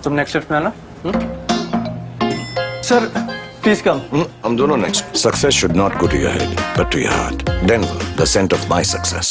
तुम next shift में आना। Sir please come. हम दोनों next. Success should not go to your head, but to your heart. Denver, the scent of my success.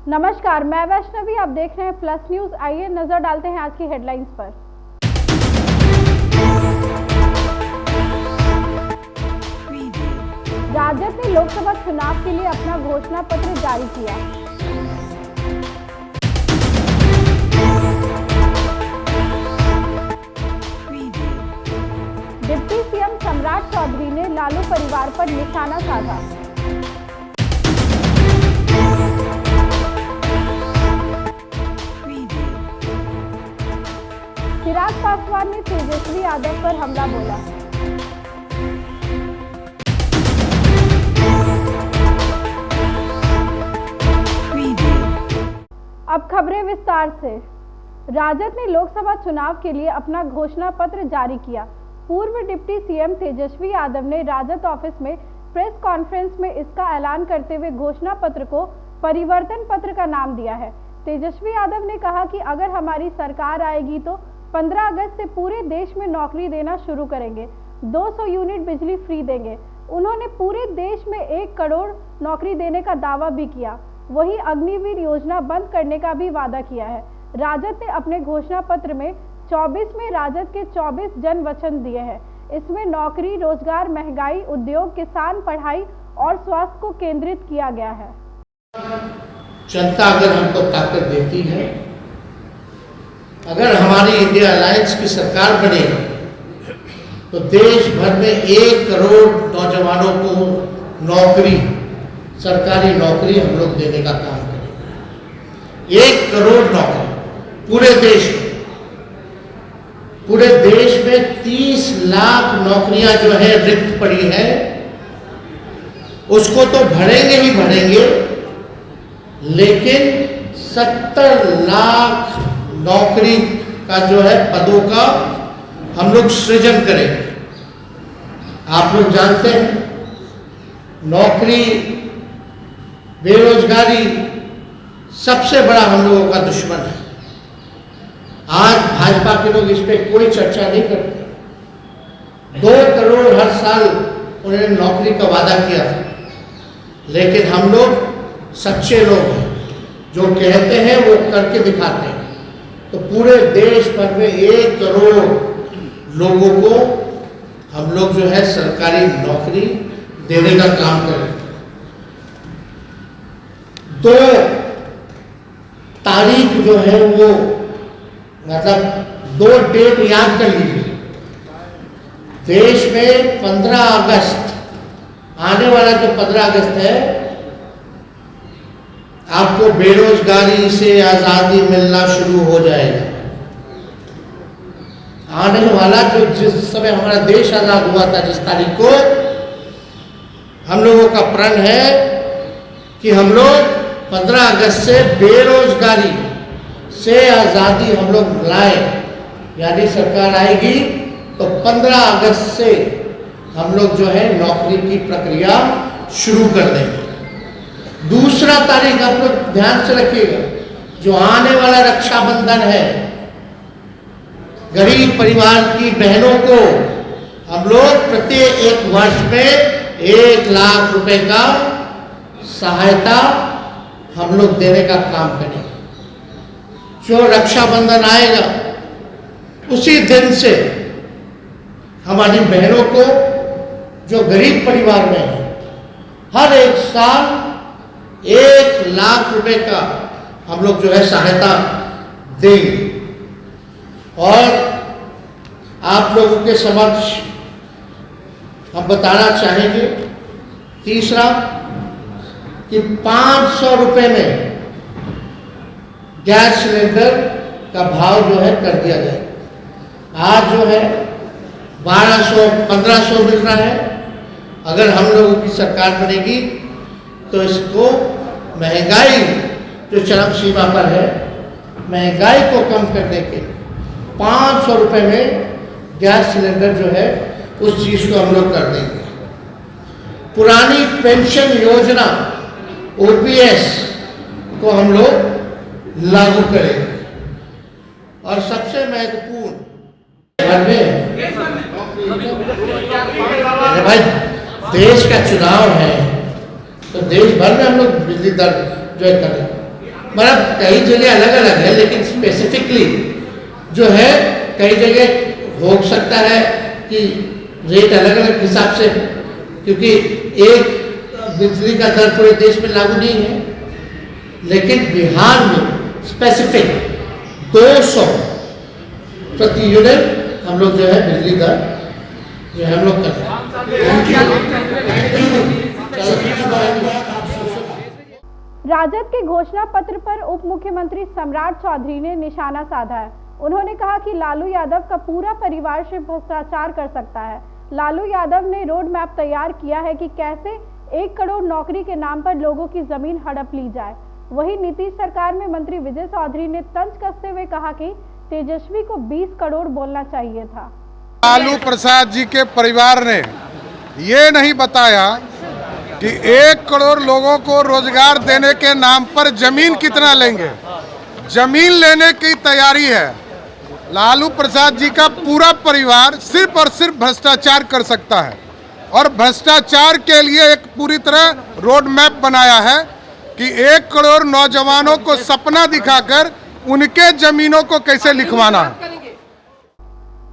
नमस्कार, मैं वैष्णवी, आप देख रहे हैं प्लस न्यूज। आइए नजर डालते हैं आज की हेडलाइंस पर। राजद ने लोकसभा चुनाव के लिए अपना घोषणा पत्र जारी किया। डिप्टी सीएम सम्राट चौधरी ने लालू परिवार पर निशाना साधा। चिराग पासवान ने तेजस्वी यादव पर हमला बोला। अब खबरें विस्तार से। राजद ने लोकसभा चुनाव के लिए अपना घोषणा पत्र जारी किया। पूर्व डिप्टी सीएम तेजस्वी यादव ने राजद ऑफिस में प्रेस कॉन्फ्रेंस में इसका ऐलान करते हुए घोषणा पत्र को परिवर्तन पत्र का नाम दिया है। तेजस्वी यादव ने कहा कि अगर हमारी सरकार आएगी तो 15 अगस्त से पूरे देश में नौकरी देना शुरू करेंगे, 200 यूनिट बिजली फ्री देंगे। उन्होंने पूरे देश में 1 करोड़ नौकरी देने का दावा भी किया। वहीं अग्निवीर योजना बंद करने का भी वादा किया है। राजद ने अपने घोषणा पत्र में 24 में राजद के 24 जन वचन दिए हैं। इसमें नौकरी, रोजगार, महंगाई, उद्योग, किसान, पढ़ाई और स्वास्थ्य को केंद्रित किया गया है। जनता अगर हमको ताकत देती है, अगर हमारी इंडिया अलायंस की सरकार बने तो देश भर में 1 करोड़ नौजवानों को नौकरी, सरकारी नौकरी हम लोग देने का काम करेंगे। 1 करोड़ नौकरी पूरे देश में। पूरे देश में 30 लाख नौकरियां जो है रिक्त पड़ी है, उसको तो भरेंगे ही भरेंगे, लेकिन 70 लाख नौकरी का जो है पदों का हम लोग सृजन करेंगे। आप लोग जानते हैं नौकरी, बेरोजगारी सबसे बड़ा हम लोगों का दुश्मन है। आज भाजपा के लोग इस पे कोई चर्चा नहीं करते। 2 करोड़ हर साल उन्होंने नौकरी का वादा किया था, लेकिन हम लोग सच्चे लोग हैं, जो कहते हैं वो करके दिखाते हैं। तो पूरे देश भर में 1 करोड़ लोगों को हम लोग जो है सरकारी नौकरी देने का काम करें। 2 तारीख जो है वो, मतलब 2 डेट याद कर लीजिए। देश में 15 अगस्त, आने वाला जो 15 अगस्त है, आपको बेरोजगारी से आजादी मिलना शुरू हो जाएगा। आने वाला जो जिस समय हमारा देश आजाद हुआ था, जिस तारीख को, हम लोगों का प्रण है कि हम लोग 15 अगस्त से बेरोजगारी से आजादी हम लोग लाए। यानी सरकार आएगी तो 15 अगस्त से हम लोग जो है नौकरी की प्रक्रिया शुरू कर देंगे। दूसरा तारीख आप लोग ध्यान से रखिएगा, जो आने वाला रक्षाबंधन है, गरीब परिवार की बहनों को हम लोग प्रत्येक 1 वर्ष में 1 लाख रुपए का सहायता हम लोग देने का काम करेंगे। जो रक्षाबंधन आएगा उसी दिन से हमारी बहनों को, जो गरीब परिवार में है, हर 1 साल 1 लाख रुपए का हम लोग जो है सहायता देंगे। और आप लोगों के समक्ष हम बताना चाहेंगे, तीसरा, कि 500 रुपए में गैस सिलेंडर का भाव जो है कर दिया जाए। आज जो है 1200-1500 मिल रहा है। अगर हम लोगों की सरकार बनेगी तो इसको, महंगाई जो चरम सीमा पर है, महंगाई को कम करने के 500 रुपये में गैस सिलेंडर जो है उस चीज़ को हम लोग कर देंगे। पुरानी पेंशन योजना ओपीएस को हम लोग लागू करेंगे। और सबसे महत्वपूर्ण, अरे भाई देश का चुनाव है तो देश भर में हम लोग बिजली दर जो है करें, मतलब कई जगह अलग अलग है, लेकिन स्पेसिफिकली जो है कई जगह हो सकता है कि रेट अलग अलग हिसाब से, क्योंकि एक बिजली का दर पूरे देश में लागू नहीं है, लेकिन बिहार में स्पेसिफिक 200 प्रति यूनिट हम लोग जो है बिजली दर जो है हम लोग कर रहे हैं। राजद के घोषणा पत्र पर उप मुख्यमंत्री सम्राट चौधरी ने निशाना साधा है। उन्होंने कहा कि लालू यादव का पूरा परिवार सिर्फ भ्रष्टाचार कर सकता है। लालू यादव ने रोड मैप तैयार किया है कि कैसे 1 करोड़ नौकरी के नाम पर लोगों की जमीन हड़प ली जाए। वहीं नीतीश सरकार में मंत्री विजय चौधरी ने तंज कसते हुए कहा कि तेजस्वी को 20 करोड़ बोलना चाहिए था। लालू प्रसाद जी के परिवार ने ये नहीं बताया कि 1 करोड़ लोगों को रोजगार देने के नाम पर जमीन कितना लेंगे। जमीन लेने की तैयारी है। लालू प्रसाद जी का पूरा परिवार सिर्फ और सिर्फ भ्रष्टाचार कर सकता है, और भ्रष्टाचार के लिए एक पूरी तरह रोड मैप बनाया है कि 1 करोड़ नौजवानों को सपना दिखाकर उनके जमीनों को कैसे लिखवाना है।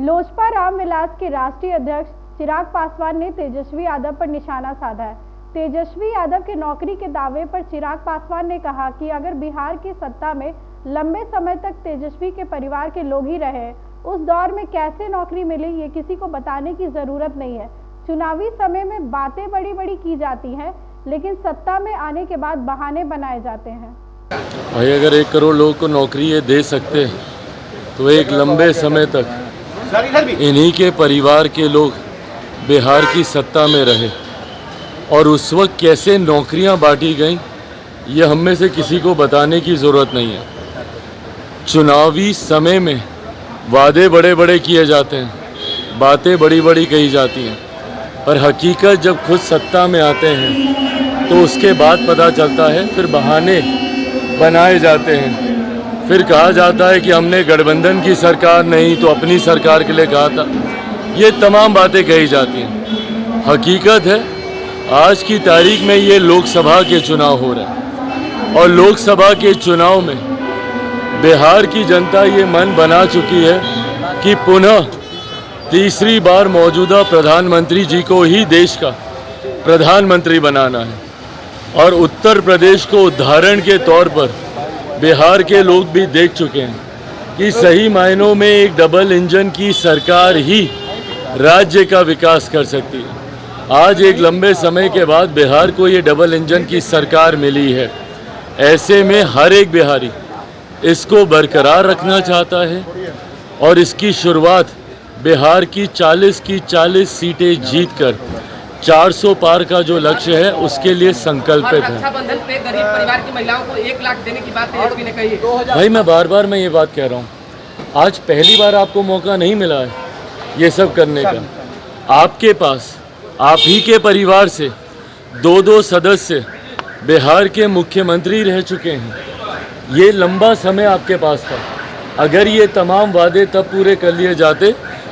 लोजपा रामविलास के राष्ट्रीय अध्यक्ष चिराग पासवान ने तेजस्वी यादव पर निशाना साधा है। तेजस्वी यादव के नौकरी के दावे पर चिराग पासवान ने कहा कि अगर बिहार की सत्ता में लंबे समय तक तेजस्वी के परिवार के लोग ही रहे, उस दौर में कैसे नौकरी मिली ये किसी को बताने की जरूरत नहीं है। चुनावी समय में बातें बड़ी बड़ी की जाती हैं, लेकिन सत्ता में आने के बाद बहाने बनाए जाते हैं। भाई अगर 1 करोड़ लोगों को नौकरी ये दे सकते तो एक लंबे समय तक इन्हीं के परिवार के लोग बिहार की सत्ता में रहे, और उस वक्त कैसे नौकरियां बांटी गईं ये हम में से किसी को बताने की ज़रूरत नहीं है। चुनावी समय में वादे बड़े बड़े किए जाते हैं, बातें बड़ी बड़ी कही जाती हैं, पर हकीकत जब खुद सत्ता में आते हैं तो उसके बाद पता चलता है, फिर बहाने बनाए जाते हैं। फिर कहा जाता है कि हमने गठबंधन की सरकार नहीं तो अपनी सरकार के लिए कहा था। ये तमाम बातें कही जाती हैं। हकीकत है आज की तारीख में ये लोकसभा के चुनाव हो रहे हैं, और लोकसभा के चुनाव में बिहार की जनता ये मन बना चुकी है कि पुनः तीसरी बार मौजूदा प्रधानमंत्री जी को ही देश का प्रधानमंत्री बनाना है। और उत्तर प्रदेश को उदाहरण के तौर पर बिहार के लोग भी देख चुके हैं कि सही मायनों में एक डबल इंजन की सरकार ही राज्य का विकास कर सकती है। आज एक लंबे समय के बाद बिहार को ये डबल इंजन की सरकार मिली है। ऐसे में हर एक बिहारी इसको बरकरार रखना चाहता है, और इसकी शुरुआत बिहार की 40 सीटें जीतकर 400 पार का जो लक्ष्य है उसके लिए संकल्पित है। रक्षाबंधन पे गरीब परिवार की महिलाओं को 1 लाख देने की बात तेजस्वी ने कही है। भाई मैं बार बार ये बात कह रहा हूँ, आज पहली बार आपको मौका नहीं मिला है ये सब करने का। आपके पास आप ही के परिवार से 2 सदस्य बिहार के मुख्यमंत्री रह चुके हैं। ये लंबा समय आपके पास था। अगर ये तमाम वादे तब पूरे कर लिए जाते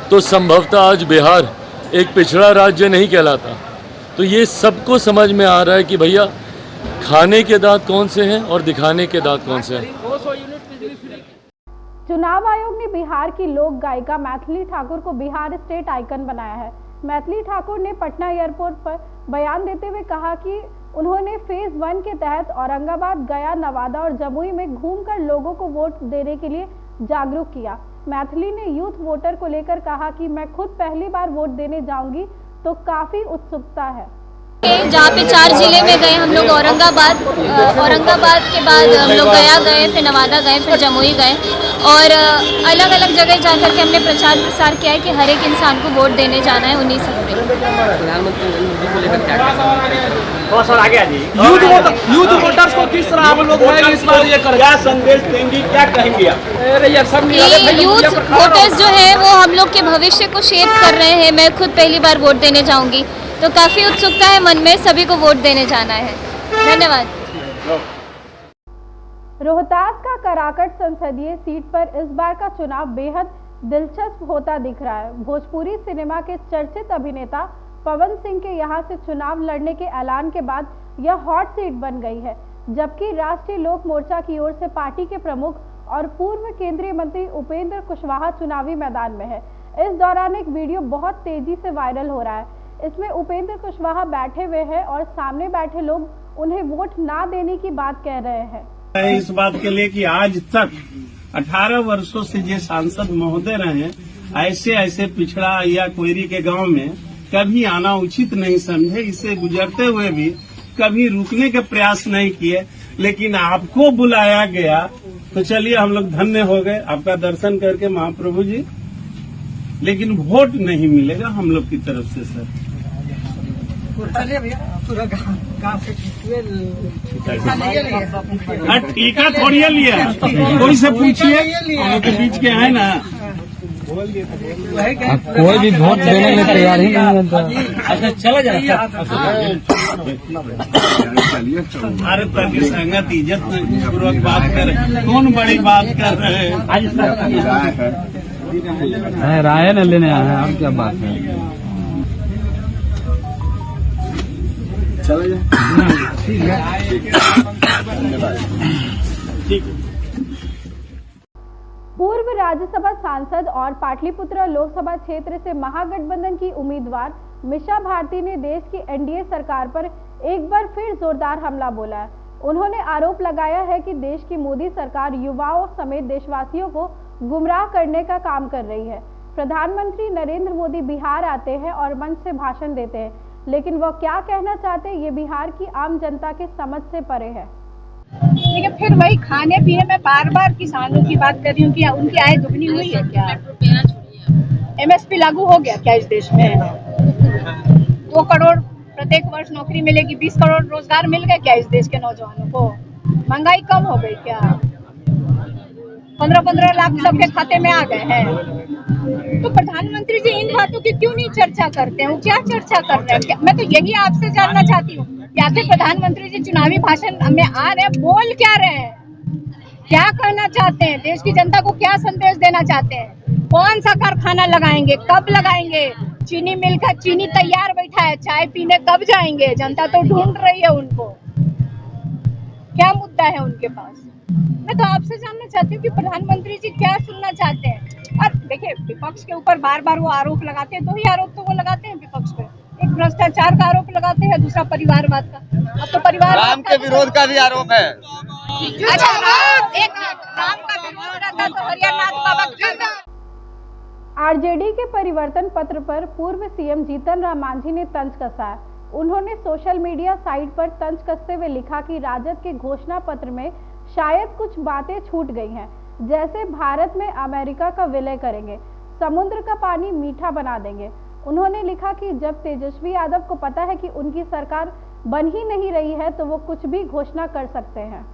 तो संभवतः आज बिहार एक पिछड़ा राज्य नहीं कहलाता। तो ये सबको समझ में आ रहा है कि भैया खाने के दांत कौन से हैं और दिखाने के दांत कौन से हैं। चुनाव आयोग ने बिहार की लोक गायिका मैथिली ठाकुर को बिहार स्टेट आइकन बनाया है। मैथिली ठाकुर ने पटना एयरपोर्ट पर बयान देते हुए कहा कि उन्होंने फेज 1 के तहत औरंगाबाद, गया, नवादा और जमुई में घूमकर लोगों को वोट देने के लिए जागरूक किया। मैथिली ने यूथ वोटर को लेकर कहा कि मैं खुद पहली बार वोट देने जाऊंगी तो काफी उत्सुकता है। जहाँ पे 4 जिले में गए हम लोग, औरंगाबाद के बाद हम लोग गया गए, फिर नवादा गए, फिर जमुई गए, और अलग अलग जगह जा करके हमने प्रचार प्रसार किया है कि हर एक इंसान को वोट देने जाना है 19 अप्रैल। प्रधानमंत्री नरेंद्र मोदी को लेकर क्या यूथ वोटर्स को किस तरह आप लोग इस बार ये क्या संदेश देंगी, क्या कहेंगे आप? यूथ वोटर्स जो है वो हम लोग के भविष्य को शेप कर रहे हैं। मैं खुद पहली बार वोट देने जाऊंगी तो काफ़ी उत्सुकता है मन में, सभी को वोट देने जाना है। धन्यवाद। रोहतास का कराकट संसदीय सीट पर इस बार का चुनाव बेहद दिलचस्प होता दिख रहा है। भोजपुरी सिनेमा के चर्चित अभिनेता पवन सिंह के यहां से चुनाव लड़ने के ऐलान के बाद यह हॉट सीट बन गई है, जबकि राष्ट्रीय लोक मोर्चा की ओर से पार्टी के प्रमुख और पूर्व केंद्रीय मंत्री उपेंद्र कुशवाहा चुनावी मैदान में है। इस दौरान एक वीडियो बहुत तेजी से वायरल हो रहा है। इसमें उपेंद्र कुशवाहा बैठे हुए हैं और सामने बैठे लोग उन्हें वोट ना देने की बात कह रहे हैं। इस बात के लिए कि आज तक 18 वर्षों से ये सांसद महोदय रहे, ऐसे पिछड़ा या कोयरी के गांव में कभी आना उचित नहीं समझे। इसे गुजरते हुए भी कभी रुकने के प्रयास नहीं किए, लेकिन आपको बुलाया गया तो चलिए हम लोग धन्य हो गए आपका दर्शन करके महाप्रभु जी, लेकिन वोट नहीं मिलेगा हम लोग की तरफ से सर। टीका थोड़ी लिया, कोई से पूछिए, हम लोग के बीच के है ना, कोई भी वोट देने में तैयार ही नहीं होता। अच्छा चला जाए भारत की संगत इज्जत पूर्वक बात कर, कौन बड़ी बात कर रहे हैं। राय न लेने आए हैं, अब क्या बात है। चला जाए ठीक है। पूर्व राज्यसभा सांसद और पाटलिपुत्र लोकसभा क्षेत्र से महागठबंधन की उम्मीदवार मिशा भारती ने देश की एनडीए सरकार पर एक बार फिर जोरदार हमला बोला है। उन्होंने आरोप लगाया है कि देश की मोदी सरकार युवाओं समेत देशवासियों को गुमराह करने का काम कर रही है। प्रधानमंत्री नरेंद्र मोदी बिहार आते हैं और मंच से भाषण देते हैं, लेकिन वह क्या कहना चाहते हैं ये बिहार की आम जनता के समझ से परे है। लेकिन फिर वही खाने पीने में बार बार किसानों की बात कर रही हूँ कि उनकी आय दुगनी हुई है क्या? एमएसपी लागू हो गया क्या इस देश में? 2 करोड़ प्रत्येक वर्ष नौकरी मिलेगी, 20 करोड़ रोजगार मिल गए क्या इस देश के नौजवानों को? महंगाई कम हो गई क्या? 15-15 लाख सबके खाते में आ गए हैं। तो प्रधानमंत्री जी इन बातों की क्यों नहीं चर्चा करते हैं? वो क्या चर्चा कर रहे हैं? मैं तो यही आपसे जानना चाहती हूँ कि आखिर प्रधानमंत्री जी चुनावी भाषण में आ रहे हैं, बोल क्या रहे हैं, क्या कहना चाहते हैं, देश की जनता को क्या संदेश देना चाहते हैं? कौन सा कारखाना लगाएंगे, कब लगाएंगे? चीनी मिल का चीनी तैयार बैठा है, चाय पीने कब जाएंगे? जनता तो ढूंढ रही है उनको, क्या मुद्दा है उनके पास? मैं तो आपसे जानना चाहती हूँ कि प्रधानमंत्री जी क्या सुनना चाहते हैं। और देखिए विपक्ष के ऊपर बार बार वो आरोप लगाते हैं, 2 ही आरोप तो वो लगाते हैं विपक्ष पे, एक भ्रष्टाचार का आरोप लगाते हैं, दूसरा परिवारवाद का। अब तो परिवार के विरोध का भी आरोप है। अच्छा एक राम का विरोध रहता तो हरियाणा बाबा। आरजेडी के परिवर्तन पत्र पर पूर्व सीएम जीतन राम मांझी ने तंज कसा है। उन्होंने सोशल मीडिया साइट पर तंज कसते हुए लिखा कि राजद के घोषणा पत्र में शायद कुछ बातें छूट गई हैं, जैसे भारत में अमेरिका का विलय करेंगे, समुद्र का पानी मीठा बना देंगे। उन्होंने लिखा कि जब तेजस्वी यादव को पता है कि उनकी सरकार बन ही नहीं रही है तो वो कुछ भी घोषणा कर सकते हैं।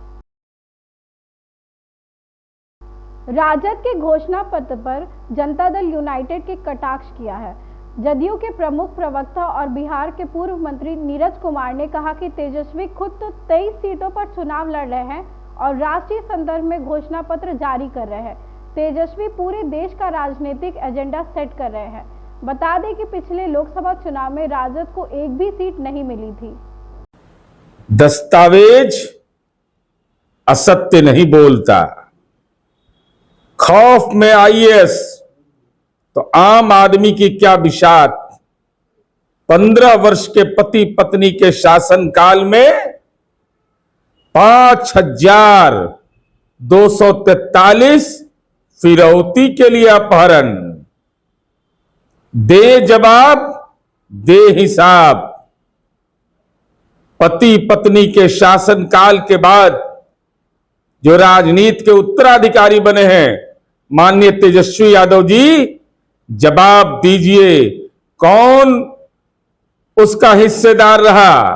राजद के घोषणा पत्र पर जनता दल यूनाइटेड के कटाक्ष किया है। जदयू के प्रमुख प्रवक्ता और बिहार के पूर्व मंत्री नीरज कुमार ने कहा कि तेजस्वी खुद तो 23 सीटों पर चुनाव लड़ रहे हैं और राष्ट्रीय संदर्भ में घोषणा पत्र जारी कर रहे हैं। तेजस्वी पूरे देश का राजनीतिक एजेंडा सेट कर रहे हैं। बता दें कि पिछले लोकसभा चुनाव में राजद को एक भी सीट नहीं मिली थी। दस्तावेज असत्य नहीं बोलता। खौफ में आईएएस तो आम आदमी की क्या बिशात। 15 वर्ष के पति पत्नी के शासनकाल में 5243 फिरौती के लिए अपहरण। दे जवाब दे हिसाब। पति पत्नी के शासनकाल के बाद जो राजनीति के उत्तराधिकारी बने हैं माननीय तेजस्वी यादव जी, जवाब दीजिए कौन उसका हिस्सेदार रहा,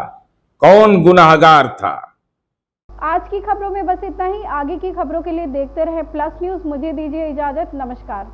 कौन गुनाहगार था। आज की खबरों में बस इतना ही। आगे की खबरों के लिए देखते रहे प्लस न्यूज। मुझे दीजिए इजाजत। नमस्कार।